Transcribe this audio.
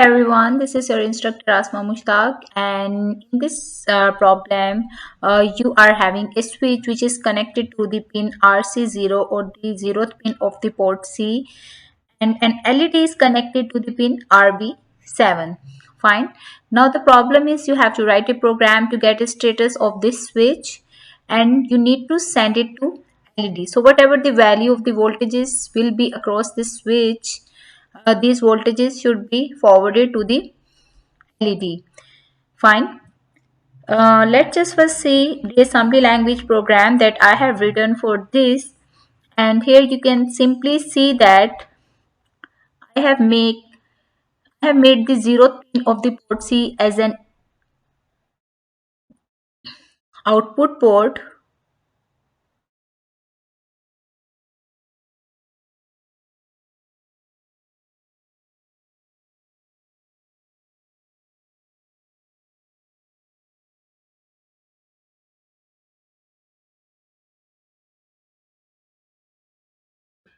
everyone, this is your instructor Asma Mushtaq, and in this problem, you are having a switch which is connected to the pin RC0 or the zeroth pin of the port C, and an LED is connected to the pin RB7. Fine. Now the problem is you have to write a program to get a status of this switch, and you need to send it to LED. So whatever the value of the voltages will be across this switch, these voltages should be forwarded to the LED. Fine. Let's just first see the assembly language program that I have written for this. And here you can simply see that I have made the zeroth pin of the port C as an output port.